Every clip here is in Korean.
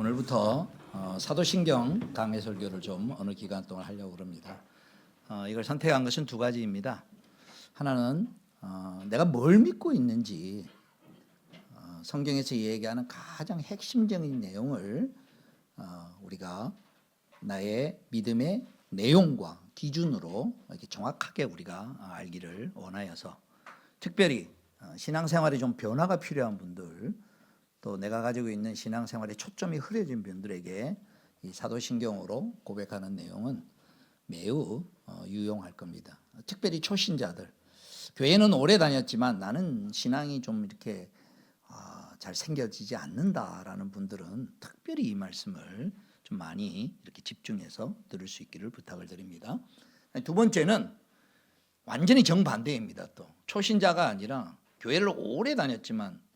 오늘부터 사도신경 강해 설교를 좀 어느 기간 동안 하려고 합니다. 이걸 선택한 것은 두 가지입니다. 하나는 내가 뭘 믿고 있는지 성경에서 얘기하는 가장 핵심적인 내용을 우리가 나의 믿음의 내용과 기준으로 이렇게 정확하게 우리가 알기를 원하여서, 특별히 신앙생활에 좀 변화가 필요한 분들, 또 내가 가지고 있는 신앙생활에 초점이 흐려진 분들에게 이 사도신경으로 고백하는 내용은 매우 유용할 겁니다. 특별히 초신자들, 교회는 오래 다녔지만 나는 신앙이 좀 이렇게 잘 생겨지지 않는다라는 분들은 특별히 이 말씀을 좀 많이 이렇게 집중해서 들을 수 있기를 부탁을 드립니다. 두 번째는 완전히 정반대입니다. 또 초신자가 아니라 교회를 오래 다녔지만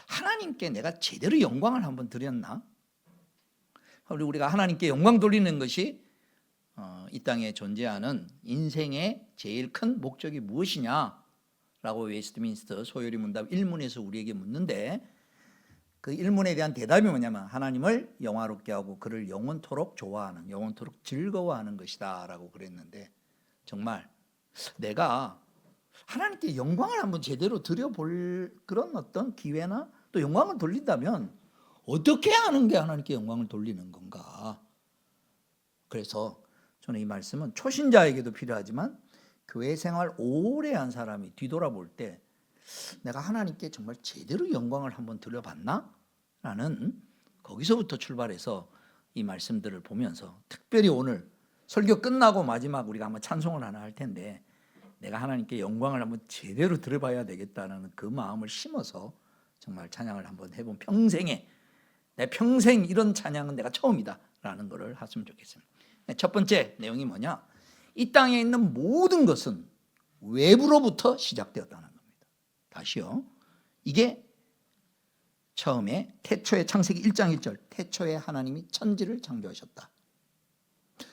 하나님께 내가 제대로 영광을 한번 드렸나? 우리가 하나님께 영광 돌리는 것이 이 땅에 존재하는 인생의 제일 큰 목적이 무엇이냐라고 웨스트민스터 소요리 문답 1문에서 우리에게 묻는데, 그 1문에 대한 대답이 뭐냐면 하나님을 영화롭게 하고 그를 영원토록 좋아하는, 영원토록 즐거워하는 것이다 라고 그랬는데, 정말 내가 하나님께 영광을 한번 제대로 드려볼 그런 어떤 기회나 또 영광을 돌린다면 어떻게 하는 게 하나님께 영광을 돌리는 건가? 그래서 저는 이 말씀은 초신자에게도 필요하지만 교회 생활 오래 한 사람이 뒤돌아볼 때 내가 하나님께 정말 제대로 영광을 한번 드려봤나? 라는 거기서부터 출발해서 이 말씀들을 보면서, 특별히 오늘 설교 끝나고 마지막 우리가 아마 찬송을 하나 할 텐데, 내가 하나님께 영광을 한번 제대로 들어봐야 되겠다는 그 마음을 심어서 정말 찬양을 한번 해본, 평생에 내 평생 이런 찬양은 내가 처음이다 라는 것을 하시면 좋겠습니다. 첫 번째 내용이 뭐냐? 이 땅에 있는 모든 것은 외부로부터 시작되었다는 겁니다. 다시요. 이게 처음에 태초에 창세기 1장 1절 태초에 하나님이 천지를 창조하셨다.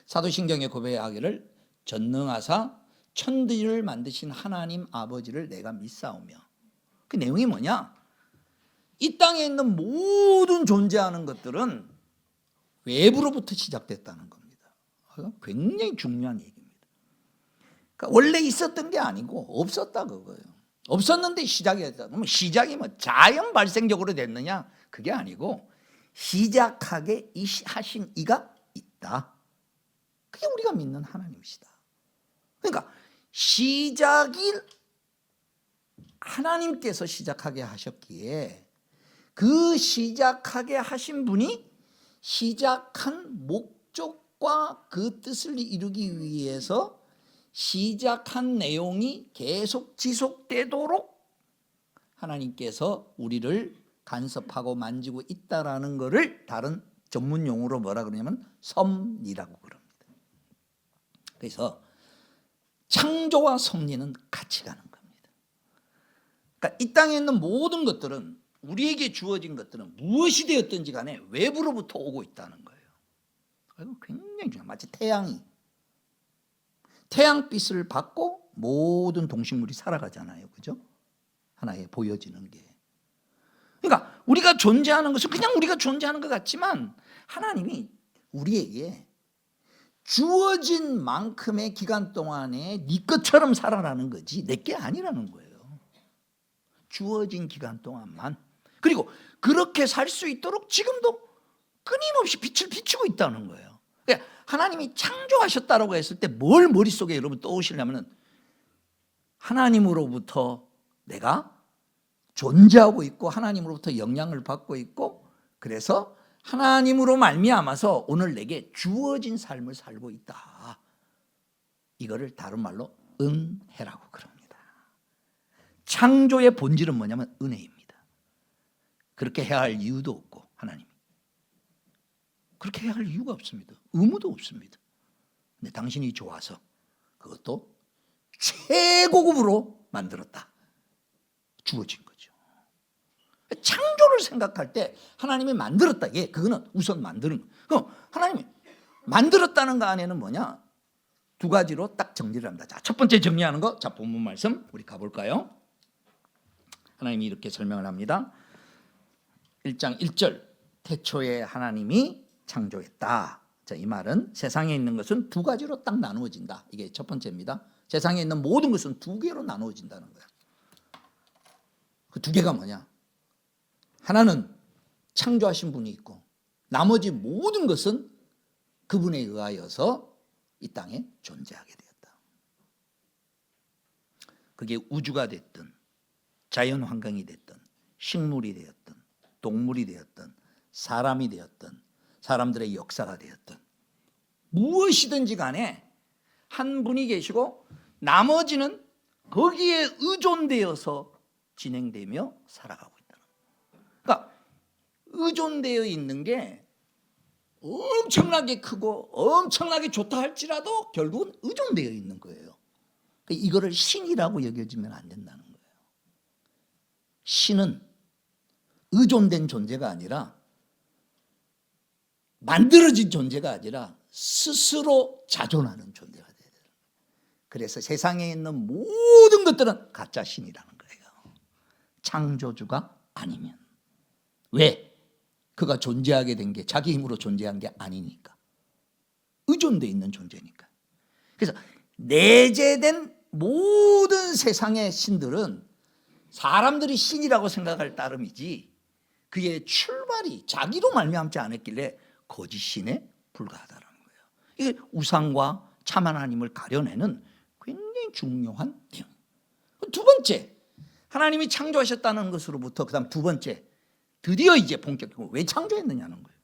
사도신경에 고백하기를 전능하사 천지를 만드신 하나님 아버지를 내가 믿사오며, 그 내용이 뭐냐? 이 땅에 있는 모든 존재하는 것들은 외부로부터 시작됐다는 겁니다. 굉장히 중요한 얘기입니다. 그러니까 원래 있었던 게 아니고 없었다 그거예요. 없었는데 시작이 됐다. 그러면 시작이 뭐 자연 발생적으로 됐느냐? 그게 아니고 시작하게 하신 이가 있다. 그게 우리가 믿는 하나님이시다. 그러니까 시작이 하나님께서 시작하게 하셨기에 그 시작하게 하신 분이 시작한 목적과 그 뜻을 이루기 위해서 시작한 내용이 계속 지속되도록 하나님께서 우리를 간섭하고 만지고 있다라는 것을 다른 전문 용어로 뭐라 그러냐면 섭리라고 그럽니다. 그래서 창조와 섭리는 같이 가는 겁니다. 그러니까 이 땅에 있는 모든 것들은, 우리에게 주어진 것들은 무엇이 되었든지 간에 외부로부터 오고 있다는 거예요. 이거 굉장히 중요해요. 마치 태양빛을 받고 모든 동식물이 살아가잖아요. 그죠? 하나의 보여지는 게. 그러니까 우리가 존재하는 것은 그냥 우리가 존재하는 것 같지만 하나님이 우리에게 주어진 만큼의 기간 동안에 네 것처럼 살아라는 거지 내 게 아니라는 거예요. 주어진 기간 동안만. 그리고 그렇게 살 수 있도록 지금도 끊임없이 빛을 비추고 있다는 거예요. 그러니까 하나님이 창조하셨다고 했을 때 뭘 머릿속에 여러분 떠오시려면, 하나님으로부터 내가 존재하고 있고 하나님으로부터 영향을 받고 있고, 그래서 하나님으로 말미암아서 오늘 내게 주어진 삶을 살고 있다. 이거를 다른 말로 은혜라고 그럽니다. 창조의 본질은 뭐냐면 은혜입니다. 그렇게 해야 할 이유도 없고, 하나님이 그렇게 해야 할 이유가 없습니다. 의무도 없습니다. 근데 당신이 좋아서 그것도 최고급으로 만들었다. 주어진 거죠. 창조를 생각할 때 하나님이 만들었다. 그거는 우선 만드는 거. 그럼 하나님이 만들었다는 거 안에는 뭐냐? 두 가지로 딱 정리를 합니다. 자, 첫 번째 정리하는 거, 자, 본문 말씀 우리 가볼까요? 하나님이 이렇게 설명을 합니다. 1장 1절 태초에 하나님이 창조했다. 자, 이 말은 세상에 있는 것은 두 가지로 딱 나누어진다. 이게 첫 번째입니다. 세상에 있는 모든 것은 두 개로 나누어진다는 거야. 그 두 개가 뭐냐? 하나는 창조하신 분이 있고 나머지 모든 것은 그분에 의하여서 이 땅에 존재하게 되었다. 그게 우주가 됐든 자연 환경이 됐든 식물이 되었든 동물이 되었든 사람이 되었든 사람들의 역사가 되었든 무엇이든지 간에 한 분이 계시고 나머지는 거기에 의존되어서 진행되며 살아가고 있다는 거예요. 그러니까 의존되어 있는 게 엄청나게 크고 엄청나게 좋다 할지라도 결국은 의존되어 있는 거예요. 이거를 신이라고 여겨지면 안 된다는 거예요. 신은 의존된 존재가 아니라 만들어진 존재가 아니라 스스로 자존하는 존재가 돼야 돼요. 그래서 세상에 있는 모든 것들은 가짜 신이라는 거예요. 창조주가 아니면. 왜? 그가 존재하게 된 게 자기 힘으로 존재한 게 아니니까. 의존되어 있는 존재니까. 그래서 내재된 모든 세상의 신들은 사람들이 신이라고 생각할 따름이지 그의 출발이 자기로 말미암지 않았길래 거짓 신에 불과하다는 거예요. 이게 우상과 참 하나님을 가려내는 굉장히 중요한 내용. 두 번째, 하나님이 창조하셨다는 것으로부터 그다음 두 번째, 드디어 이제 본격적으로 왜 창조했느냐는 거예요.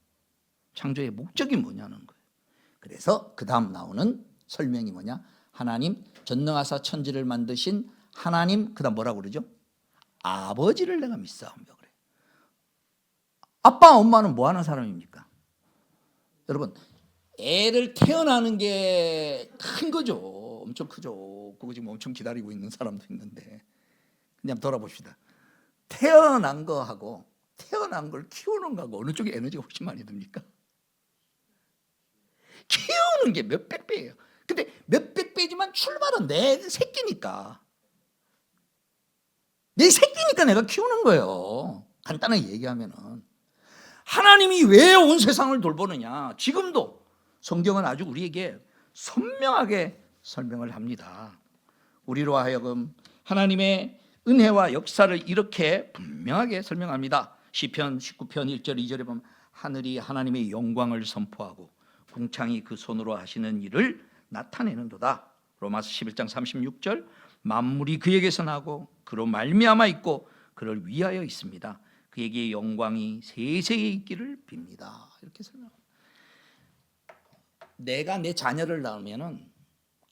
창조의 목적이 뭐냐는 거예요. 그래서 그 다음 나오는 설명이 뭐냐? 하나님 전능하사 천지를 만드신 하나님, 그 다음 뭐라고 그러죠? 아버지를 내가 믿사오며 그래. 아빠 엄마는 뭐 하는 사람입니까? 여러분, 애를 태어나는 게 큰 거죠. 엄청 크죠. 그거 지금 엄청 기다리고 있는 사람도 있는데 그냥 돌아봅시다. 태어난 거하고 태어난 걸 키우는 거하고 어느 쪽에 에너지가 훨씬 많이 듭니까? 키우는 게 몇백 배예요. 근데 몇백 배지만 출발은 내 새끼니까. 내 새끼니까 내가 키우는 거예요. 간단하게 얘기하면은. 하나님이 왜 온 세상을 돌보느냐? 지금도 성경은 아주 우리에게 선명하게 설명을 합니다. 우리로 하여금 하나님의 은혜와 역사를 이렇게 분명하게 설명합니다. 시편 19편 1절 2절에 보면 하늘이 하나님의 영광을 선포하고 궁창이 그 손으로 하시는 일을 나타내는도다. 로마서 11장 36절 만물이 그에게서 나고 그로 말미암아 있고 그를 위하여 있습니다. 그에게 영광이 세세에 있기를 빕니다. 이렇게 설명합니다. 내가 내 자녀를 낳으면은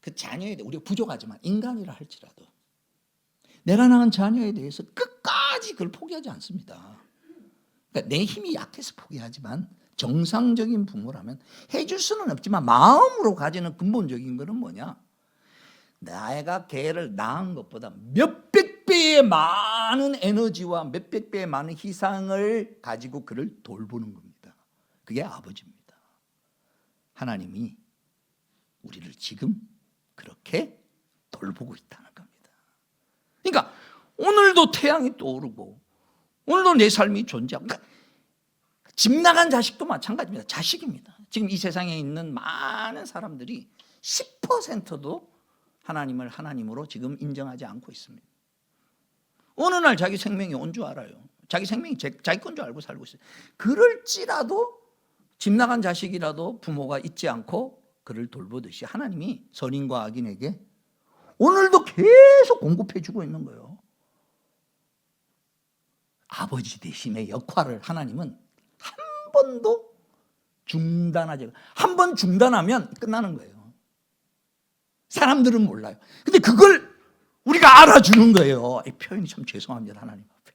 그 자녀에 대해 우리가 부족하지만 인간이라 할지라도 내가 낳은 자녀에 대해서 끝까지 그걸 포기하지 않습니다. 그러니까 내 힘이 약해서 포기하지만 정상적인 부모라면 해줄 수는 없지만 마음으로 가지는 근본적인 것은 뭐냐? 내가 걔를 낳은 것보다 몇백 배의 많은 에너지와 몇백 배의 많은 희생을 가지고 그를 돌보는 겁니다. 그게 아버지입니다. 하나님이 우리를 지금 그렇게 돌보고 있다는 겁니다. 그러니까 오늘도 태양이 떠오르고 오늘도 내 삶이 존재하고, 그러니까 집 나간 자식도 마찬가지입니다. 자식입니다. 지금 이 세상에 있는 많은 사람들이 10%도 하나님을 하나님으로 지금 인정하지 않고 있습니다. 어느 날 자기 생명이 온 줄 알아요. 자기 생명이 자기 건 줄 알고 살고 있어요. 그럴지라도 집 나간 자식이라도 부모가 잊지 않고 그를 돌보듯이 하나님이 선인과 악인에게 오늘도 계속 공급해 주고 있는 거예요. 아버지 대신의 역할을 하나님은 한 번도 중단하지. 한 번 중단하면 끝나는 거예요. 사람들은 몰라요. 근데 그걸 우리가 알아주는 거예요. 이 표현이 참 죄송합니다. 하나님 앞에.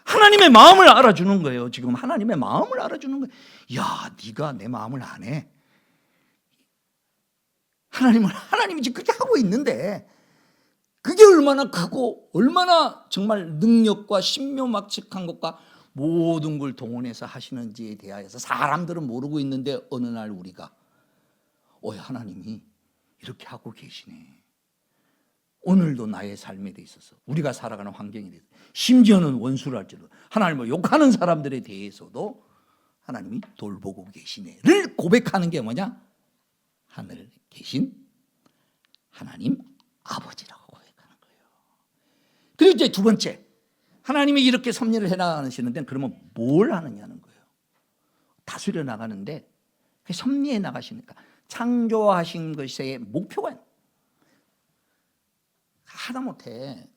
하나님의 마음을 알아주는 거예요. 지금 하나님의 마음을 알아주는 거예요. 야, 네가 내 마음을 안 해. 하나님이 지금 그렇게 하고 있는데 그게 얼마나 크고 얼마나 정말 능력과 신묘막측한 것과 모든 걸 동원해서 하시는지에 대하여서 사람들은 모르고 있는데 어느 날 우리가 하나님이 이렇게 하고 계시네. 오늘도 나의 삶에 대 있어서 우리가 살아가는 환경에 대해서 심지어는 원수를 할지라도 하나님을 욕하는 사람들에 대해서도 하나님이 돌보고 계시네를 고백하는 게 뭐냐? 하늘에 계신 하나님 아버지라고 고백하는 거예요. 그리고 이제 두 번째, 하나님이 이렇게 섭리를 해나가시는데 그러면 뭘 하느냐는 거예요. 다스려 나가는데 섭리해 나가시니까 창조하신 것의 목표가 하다못해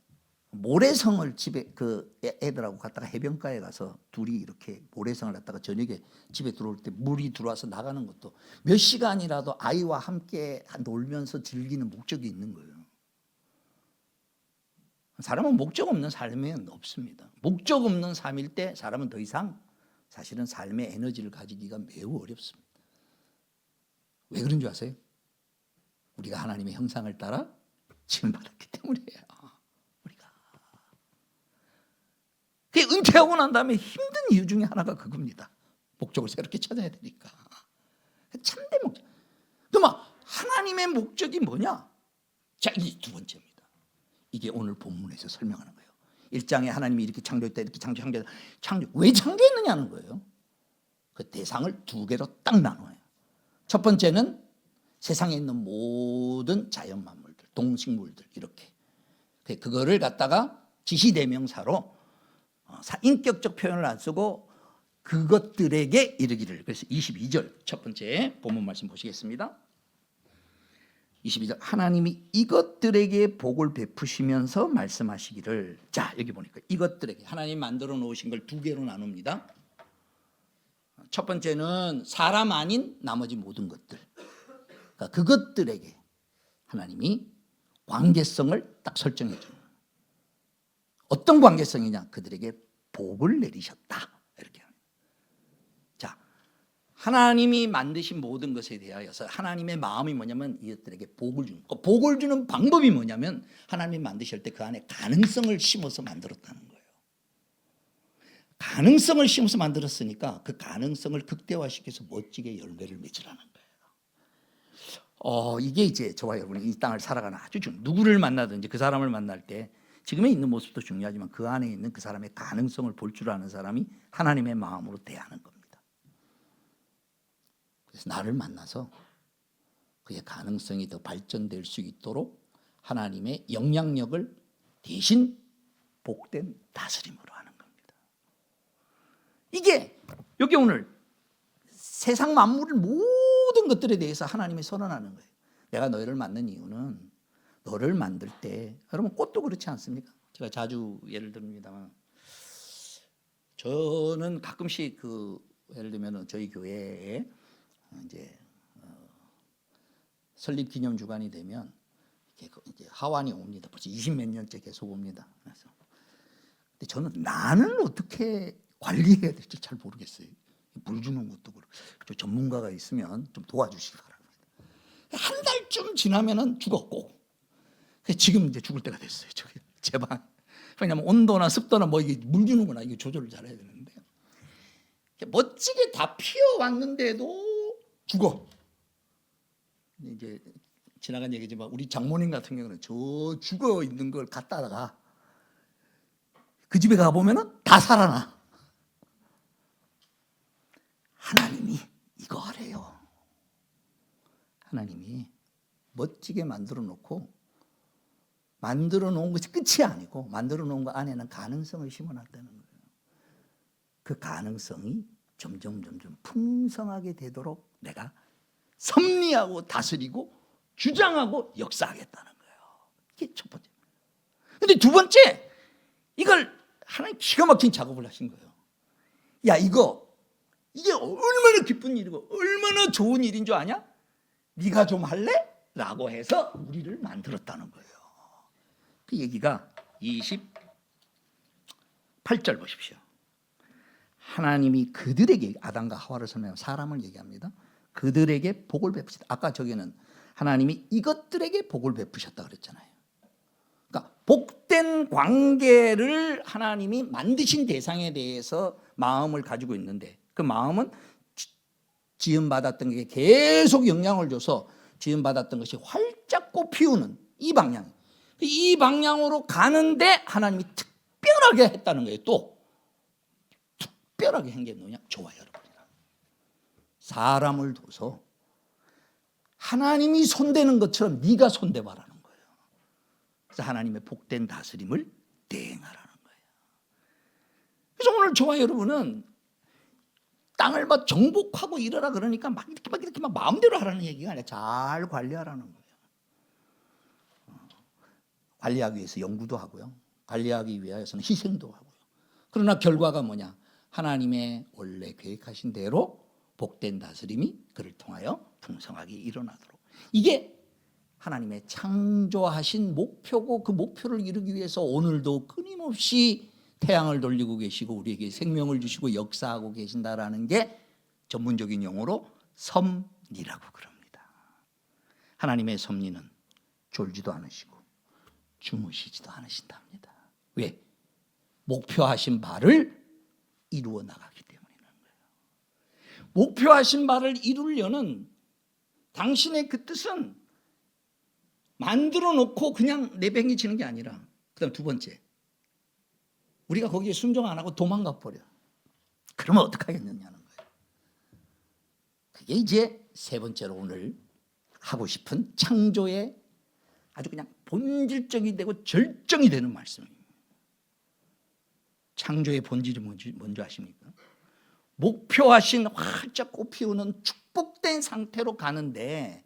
모래성을 집에 그 애들하고 갔다가 해변가에 가서 둘이 이렇게 모래성을 갖다가 저녁에 집에 들어올 때 물이 들어와서 나가는 것도 몇 시간이라도 아이와 함께 놀면서 즐기는 목적이 있는 거예요. 사람은 목적 없는 삶은 없습니다. 목적 없는 삶일 때 사람은 더 이상 사실은 삶의 에너지를 가지기가 매우 어렵습니다. 왜 그런 줄 아세요? 우리가 하나님의 형상을 따라 지음받았기 때문이에요. 우리가 그게 은퇴하고 난 다음에 힘든 이유 중에 하나가 그겁니다. 목적을 새롭게 찾아야 되니까. 참된 목적. 그러면 하나님의 목적이 뭐냐? 자, 이 두 번째입니다. 이게 오늘 본문에서 설명하는 거예요. 1장에 하나님이 이렇게 창조했다, 이렇게 창조 왜 창조했느냐는 거예요. 그 대상을 두 개로 딱 나눠요. 첫 번째는 세상에 있는 모든 자연 만물들, 동식물들 이렇게 그거를 갖다가 지시대명사로 인격적 표현을 안 쓰고 그것들에게 이르기를. 그래서 22절 첫 번째 본문 말씀 보시겠습니다. 22절 하나님이 이것들에게 복을 베푸시면서 말씀하시기를. 자, 여기 보니까 이것들에게 하나님 만들어 놓으신 걸 두 개로 나눕니다. 첫 번째는 사람 아닌 나머지 모든 것들. 그러니까 그것들에게 하나님이 관계성을 딱 설정해 주는. 어떤 관계성이냐? 그들에게 복을 내리셨다. 이렇게. 자, 하나님이 만드신 모든 것에 대하여서 하나님의 마음이 뭐냐면 이것들에게 복을 주는. 복을 주는 방법이 뭐냐면 하나님이 만드실 때 그 안에 가능성을 심어서 만들었다는 거예요. 가능성을 심어서 만들었으니까 그 가능성을 극대화시켜서 멋지게 열매를 맺으라는 거예요. 이게 이제 저와 여러분이 이 땅을 살아가는 아주 누구를 만나든지 그 사람을 만날 때 지금에 있는 모습도 중요하지만 그 안에 있는 그 사람의 가능성을 볼 줄 아는 사람이 하나님의 마음으로 대하는 겁니다. 그래서 나를 만나서 그의 가능성이 더 발전될 수 있도록 하나님의 영향력을 대신 복된 다스림으로 하는 겁니다. 이게 여기 오늘 세상 만물을 모든 것들에 대해서 하나님이 선언하는 거예요. 내가 너희를 만든 이유는 너를 만들 때, 여러분 꽃도 그렇지 않습니까? 제가 자주 예를 듭니다만 저는 가끔씩 예를 들면 저희 교회에 이제 설립 기념 주간이 되면 이제 하완이 옵니다. 벌써 20몇 년째 계속 옵니다. 그래서 근데 저는 나는 어떻게 관리해야 될지 잘 모르겠어요. 물 주는 것도 그렇고 전문가가 있으면 좀 도와주시기 바랍니다. 한 달쯤 지나면은 죽었고 지금 이제 죽을 때가 됐어요. 저기 제 방. 왜냐면 온도나 습도나 뭐 이게 물 주는구나 이게 조절을 잘해야 되는데 멋지게 다 피어왔는데도 죽어. 이제 지나간 얘기지만 우리 장모님 같은 경우는 저 죽어 있는 걸 갖다가 그 집에 가 보면은 다 살아나. 하나님이 이거 하래요. 하나님이 멋지게 만들어 놓고 만들어 놓은 것이 끝이 아니고 만들어 놓은 것 안에는 가능성을 심어놨다는 거예요. 그 가능성이 점점 풍성하게 되도록 내가 섭리하고 다스리고 주장하고 역사하겠다는 거예요. 이게 첫 번째. 근데 두 번째, 이걸 하나님 기가 막힌 작업을 하신 거예요. 야, 이게 얼마나 기쁜 일이고 얼마나 좋은 일인 줄 아냐? 네가 좀 할래? 라고 해서 우리를 만들었다는 거예요. 그 얘기가 28절 보십시오. 하나님이 그들에게, 아담과 하와를 설명하면 사람을 얘기합니다. 그들에게 복을 베푸시다. 아까 저기는 하나님이 이것들에게 복을 베푸셨다 그랬잖아요. 그러니까 복된 관계를 하나님이 만드신 대상에 대해서 마음을 가지고 있는데 그 마음은 지음받았던 게 계속 영향을 줘서 지음받았던 것이 활짝 꽃 피우는 이 방향. 이 방향으로 가는데 하나님이 특별하게 했다는 거예요. 또 특별하게 한 게 뭐냐? 저와 여러분이라. 사람을 둬서 하나님이 손대는 것처럼 네가 손대봐라는 거예요. 그래서 하나님의 복된 다스림을 대행하라는 거예요. 그래서 오늘 저와 여러분은 땅을 막 정복하고 이러라 그러니까 막 이렇게 마음대로 하라는 얘기가 아니라 잘 관리하라는 거예요. 관리하기 위해서 연구도 하고요. 관리하기 위해서는 희생도 하고요. 그러나 결과가 뭐냐? 하나님의 원래 계획하신 대로 복된 다스림이 그를 통하여 풍성하게 일어나도록. 이게 하나님의 창조하신 목표고 그 목표를 이루기 위해서 오늘도 끊임없이 태양을 돌리고 계시고 우리에게 생명을 주시고 역사하고 계신다라는 게 전문적인 용어로 섭리라고 그럽니다. 하나님의 섭리는 졸지도 않으시고 주무시지도 않으신답니다. 왜? 목표하신 바를 이루어 나가기 때문이라는 거예요. 목표하신 바를 이루려는 당신의 그 뜻은 만들어 놓고 그냥 내팽개치는 게 아니라, 그다음 두 번째, 우리가 거기에 순종 안 하고 도망가 버려. 그러면 어떡하겠느냐는 거예요. 그게 이제 세 번째로 오늘 하고 싶은 창조의 아주 그냥 본질적이 되고 절정이 되는 말씀입니다. 창조의 본질이 뭔지 아십니까? 목표하신 활짝 꽃피우는 축복된 상태로 가는데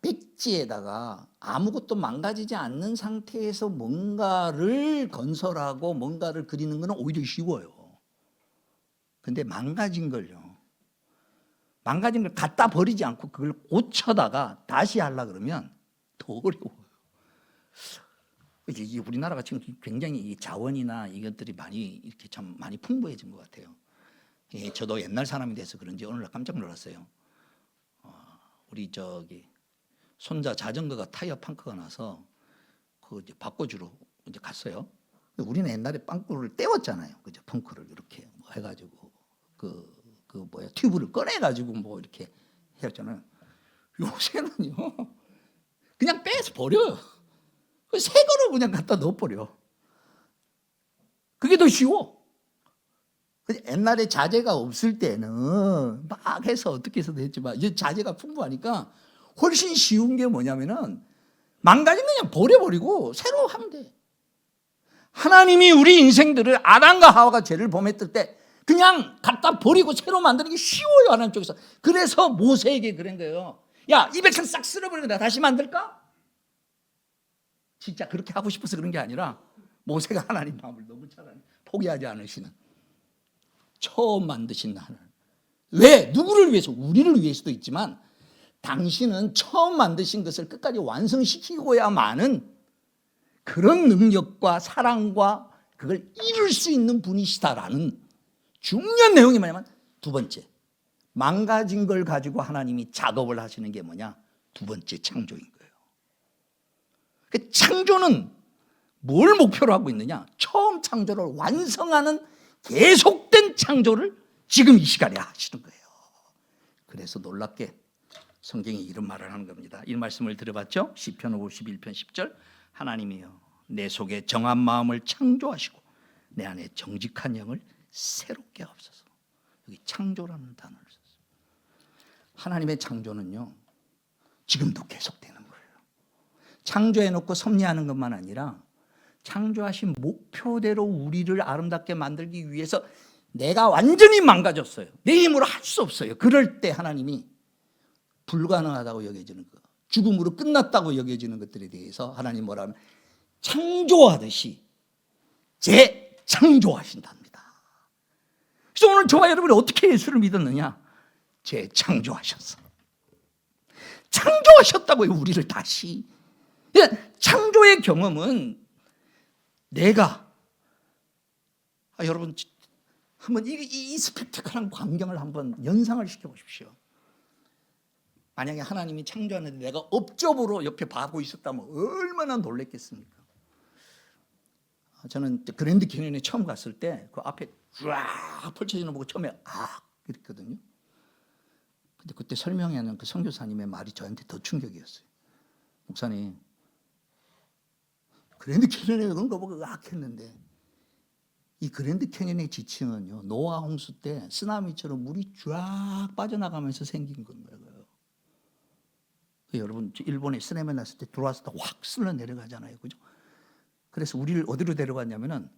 백지에다가 아무것도 망가지지 않는 상태에서 뭔가를 건설하고 뭔가를 그리는 것은 오히려 쉬워요. 근데 망가진 걸 갖다 버리지 않고 그걸 고쳐다가 다시 하려고 그러면 더 어려워요. 이게 우리나라가 지금 굉장히 자원이나 이것들이 많이 이렇게 참 많이 풍부해진 것 같아요. 예, 저도 옛날 사람이 돼서 그런지 오늘날 깜짝 놀랐어요. 우리 손자 자전거가 타이어 펑크가 나서 그 이제 바꿔주러 이제 갔어요. 우리는 옛날에 빵꾸를 떼웠잖아요. 그죠? 펑크를 이렇게 뭐 해가지고 튜브를 꺼내가지고 뭐 이렇게 했잖아요. 요새는요 그냥 빼서 버려요. 새 거로 그냥 갖다 넣어버려. 그게 더 쉬워. 옛날에 자재가 없을 때는 막 해서 어떻게 해서도 했지만 이제 자재가 풍부하니까 훨씬 쉬운 게 뭐냐면은 망가진 거 그냥 버려버리고 새로 하면 돼. 하나님이 우리 인생들을 아담과 하와가 죄를 범했을 때 그냥 갖다 버리고 새로 만드는 게 쉬워요. 하나님 쪽에서. 그래서 모세에게 그런 거예요. 야, 이 백성 싹 쓸어버리고 내가 다시 만들까? 진짜 그렇게 하고 싶어서 그런 게 아니라 모세가 하나님 마음을 너무 잘 포기하지 않으시는, 처음 만드신 하나님. 왜? 누구를 위해서? 우리를 위해서도 있지만 당신은 처음 만드신 것을 끝까지 완성시키고야만은 그런 능력과 사랑과 그걸 이룰 수 있는 분이시다라는 중요한 내용이 뭐냐면, 두 번째, 망가진 걸 가지고 하나님이 작업을 하시는 게 뭐냐? 두 번째 창조인 거예요. 그 창조는 뭘 목표로 하고 있느냐? 처음 창조를 완성하는 계속된 창조를 지금 이 시간에 하시는 거예요. 그래서 놀랍게 성경이 이런 말을 하는 겁니다. 이 말씀을 들어봤죠? 시편 51편 10절, 하나님이여 내 속에 정한 마음을 창조하시고 내 안에 정직한 영을 새롭게 하옵소서. 여기 창조라는 단어를 썼어요. 하나님의 창조는요 지금도 계속되는 거예요. 창조해놓고 섭리하는 것만 아니라 창조하신 목표대로 우리를 아름답게 만들기 위해서, 내가 완전히 망가졌어요. 내 힘으로 할 수 없어요. 그럴 때 하나님이 불가능하다고 여겨지는 것, 죽음으로 끝났다고 여겨지는 것들에 대해서 하나님 뭐라 하면 창조하듯이 재창조하신답니다. 그래서 오늘 저와 여러분이 어떻게 예수를 믿었느냐? 재창조하셨어. 창조하셨다고요. 우리를 다시. 창조의 경험은 내가 여러분 한번 이 스펙타클한 광경을 한번 연상을 시켜보십시오. 만약에 하나님이 창조하는데 내가 업적으로 옆에 봐고 있었다면 얼마나 놀랬겠습니까? 저는 그랜드 캐니언에 처음 갔을 때 그 앞에 쫙 펼쳐지는 거 보고 처음에 이랬거든요. 근데 그때 설명하는 그 선교사님의 말이 저한테 더 충격이었어요. 목사님, 그랜드 캐년에 그런가 보고 악했는데 이 그랜드 캐년의 지층은요, 노아 홍수 때 쓰나미처럼 물이 쫙 빠져나가면서 생긴 건가요. 여러분 일본에 쓰나미 났을 때 들어왔을 때 확 쓸려 내려가잖아요, 그죠? 그래서 우리를 어디로 데려갔냐면은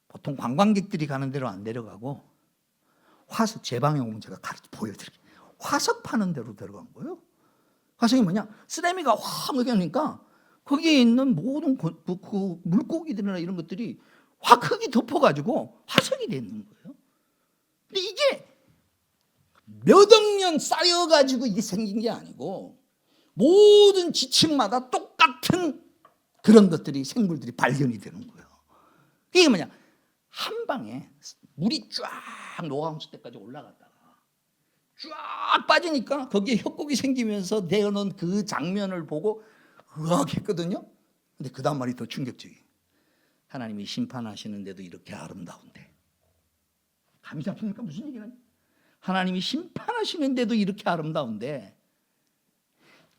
보통 관광객들이 가는 데로 안 데려가고 화석, 제 방에 오면 제가 보여드릴게요. 화석 파는 데로 데려간 거예요. 화석이 뭐냐? 쓰나미가 확 먹으니까 거기에 있는 모든 그 물고기들이나 이런 것들이 확 흙이 덮어가지고 화석이 되는 거예요. 근데 이게 몇 억 년 쌓여가지고 이게 생긴 게 아니고 모든 지층마다 똑같은 그런 것들이 생물들이 발견이 되는 거예요. 이게 뭐냐? 한 방에 물이 쫙 노아 홍수 때까지 올라갔다가 쫙 빠지니까 거기에 협곡이 생기면서 되어놓은 그 장면을 보고 으악 했거든요. 근데 그 다음 말이 더 충격적이에요. 하나님이 심판하시는데도 이렇게 아름다운데. 감이 잡힙니까? 무슨 얘기는? 하나님이 심판하시는데도 이렇게 아름다운데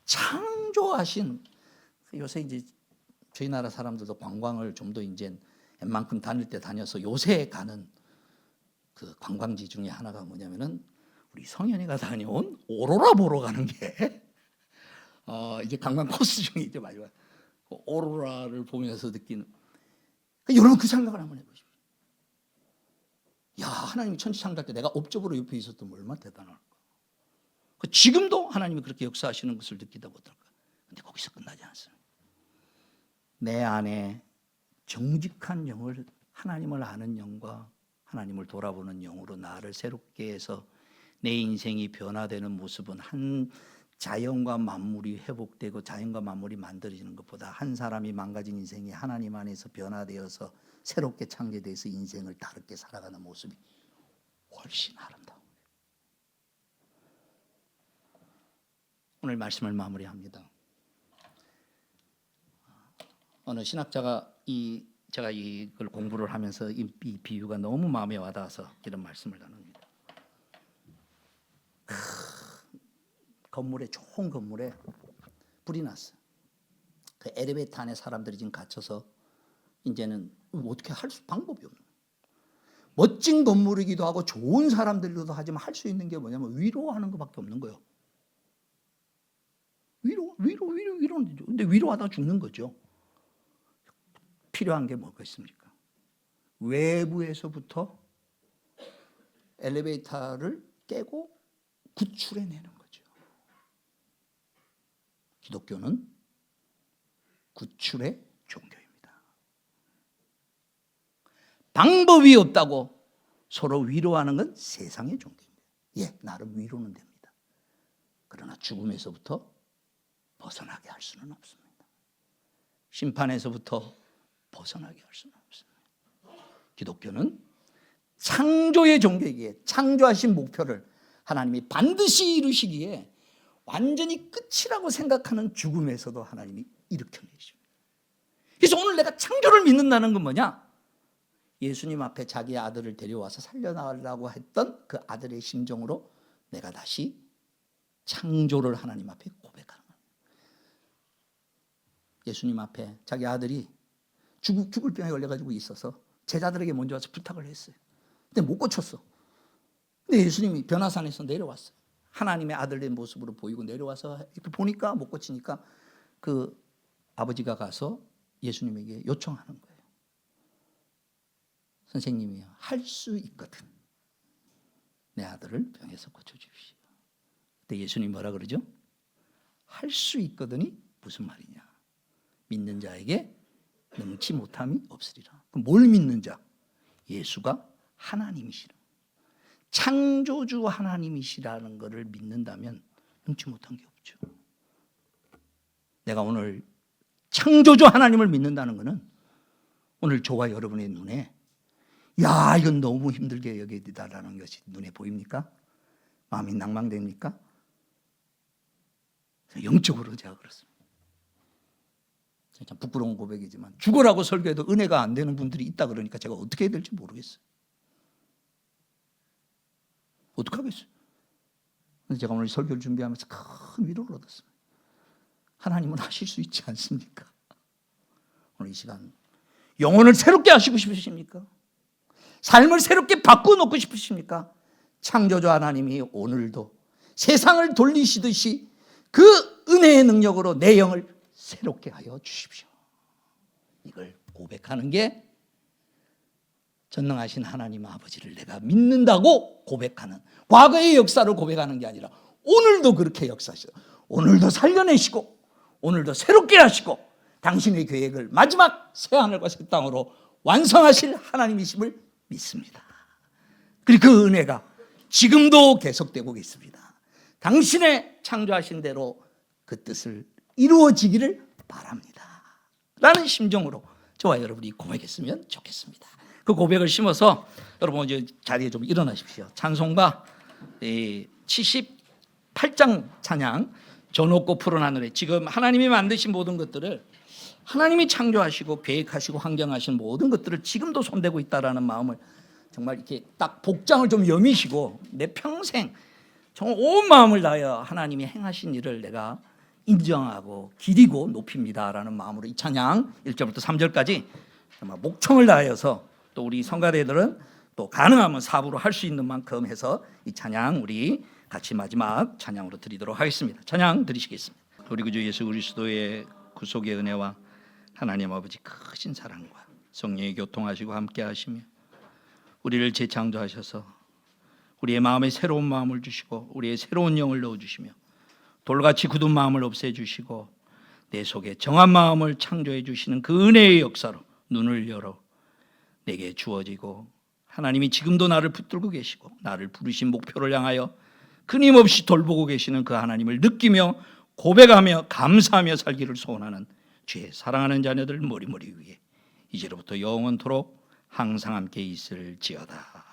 창조하신, 요새 이제 저희 나라 사람들도 관광을 좀 더 이제 웬만큼 다닐 때 다녀서 요새 가는 그 관광지 중에 하나가 뭐냐면은 우리 성현이가 다녀온 오로라 보러 가는 게 이제 관광 코스 중에 이제 마지막 오로라를 보면서 느끼는. 여러분 그 생각을 한번 해보십시오. 야, 하나님이 천지 창조할 때 내가 업적으로 옆에 있었던 얼마나 대단할까. 지금도 하나님이 그렇게 역사하시는 것을 느끼다 못할까. 근데 거기서 끝나지 않습니다. 내 안에 정직한 영을, 하나님을 아는 영과 하나님을 돌아보는 영으로 나를 새롭게 해서 내 인생이 변화되는 모습은 한 자연과 만물이 회복되고 자연과 만물이 만들어지는 것보다 한 사람이 망가진 인생이 하나님 안에서 변화되어서 새롭게 창조돼서 인생을 다르게 살아가는 모습이 훨씬 아름다워요. 오늘 말씀을 마무리합니다. 어느 신학자가 제가 이걸 공부를 하면서 이 비유가 너무 마음에 와닿아서 이런 말씀을 나눕니다. 건물에, 좋은 건물에 불이 났어요. 그 엘리베이터 안에 사람들이 지금 갇혀서 이제는 어떻게 할 방법이 없는 거예요. 멋진 건물이기도 하고 좋은 사람들도 하지만 할 수 있는 게 뭐냐면 위로하는 것밖에 없는 거예요. 위로는 되죠. 근데 위로하다가 죽는 거죠. 필요한 게 뭐가 있습니까? 외부에서부터 엘리베이터를 깨고 구출해내는 거죠. 기독교는 구출의 종교입니다. 방법이 없다고 서로 위로하는 건 세상의 종교입니다. 예, 나름 위로는 됩니다. 그러나 죽음에서부터 벗어나게 할 수는 없습니다. 심판에서부터 벗어나게 할 수는 없습니다. 기독교는 창조의 종교이기에 창조하신 목표를 하나님이 반드시 이루시기에 완전히 끝이라고 생각하는 죽음에서도 하나님이 일으켜내십니다. 그래서 오늘 내가 창조를 믿는다는 건 뭐냐? 예수님 앞에 자기 아들을 데려와서 살려나가려고 했던 그 아들의 심정으로 내가 다시 창조를 하나님 앞에 고백하는 거예요. 예수님 앞에 자기 아들이 죽을 병에 걸려가지고 있어서 제자들에게 먼저 와서 부탁을 했어요. 근데 못 고쳤어. 근데 예수님이 변화산에서 내려왔어요. 하나님의 아들의 모습으로 보이고 내려와서 이렇게 보니까 못 고치니까 그 아버지가 가서 예수님에게 요청하는 거예요. 선생님이요, 할 수 있거든. 내 아들을 병에서 고쳐주십시오. 그때 예수님 뭐라 그러죠? 할 수 있거든이 무슨 말이냐? 믿는 자에게 능치 못함이 없으리라. 그럼 뭘 믿는 자? 예수가 하나님이시라. 창조주 하나님이시라는 것을 믿는다면 능치 못한 게 없죠. 내가 오늘 창조주 하나님을 믿는다는 것은 오늘 저와 여러분의 눈에 야, 이건 너무 힘들게 여기다라는 것이 눈에 보입니까? 마음이 낭망됩니까? 영적으로 제가 그렇습니다. 참 부끄러운 고백이지만 죽으라고 설교해도 은혜가 안 되는 분들이 있다 그러니까 제가 어떻게 해야 될지 모르겠어요. 어떡하겠어요? 근데 제가 오늘 설교를 준비하면서 큰 위로를 얻었어요. 하나님은 하실 수 있지 않습니까? 오늘 이 시간 영혼을 새롭게 하시고 싶으십니까? 삶을 새롭게 바꿔놓고 싶으십니까? 창조주 하나님이 오늘도 세상을 돌리시듯이 그 은혜의 능력으로 내 영을 새롭게 하여 주십시오. 이걸 고백하는 게 전능하신 하나님 아버지를 내가 믿는다고 고백하는, 과거의 역사를 고백하는 게 아니라 오늘도 그렇게 역사하시고 오늘도 살려내시고 오늘도 새롭게 하시고 당신의 계획을 마지막 새하늘과 새 땅으로 완성하실 하나님이심을 믿습니다. 그리고 그 은혜가 지금도 계속되고 있습니다. 당신의 창조하신 대로 그 뜻을 이루어지기를 바랍니다 라는 심정으로 저와 여러분이 고백했으면 좋겠습니다. 그 고백을 심어서 여러분 이제 자리에 좀 일어나십시오. 찬송가 78장 찬양, 저 높고 푸른 하늘에, 지금 하나님이 만드신 모든 것들을, 하나님이 창조하시고 계획하시고 환경하신 모든 것들을 지금도 손대고 있다라는 마음을 정말 이렇게 딱 복장을 좀 여미시고, 내 평생 정말 온 마음을 다하여 하나님이 행하신 일을 내가 인정하고 기리고 높입니다라는 마음으로 이 찬양 1절부터 3절까지 정말 목청을 다하여서, 또 우리 성가대들은 또 가능하면 사부로 할 수 있는 만큼 해서 이 찬양 우리 같이 마지막 찬양으로 드리도록 하겠습니다. 찬양 드리시겠습니다. 우리 구주 예수 그리스도의 구속의 은혜와 하나님 아버지 크신 사랑과 성령의 교통하시고 함께 하시며 우리를 재창조하셔서 우리의 마음에 새로운 마음을 주시고 우리의 새로운 영을 넣어주시며 돌같이 굳은 마음을 없애주시고 내 속에 정한 마음을 창조해 주시는 그 은혜의 역사로 눈을 열어 내게 주어지고, 하나님이 지금도 나를 붙들고 계시고 나를 부르신 목표를 향하여 끊임없이 돌보고 계시는 그 하나님을 느끼며 고백하며 감사하며 살기를 소원하는 주의 사랑하는 자녀들 머리머리 위에 이제로부터 영원토록 항상 함께 있을지어다.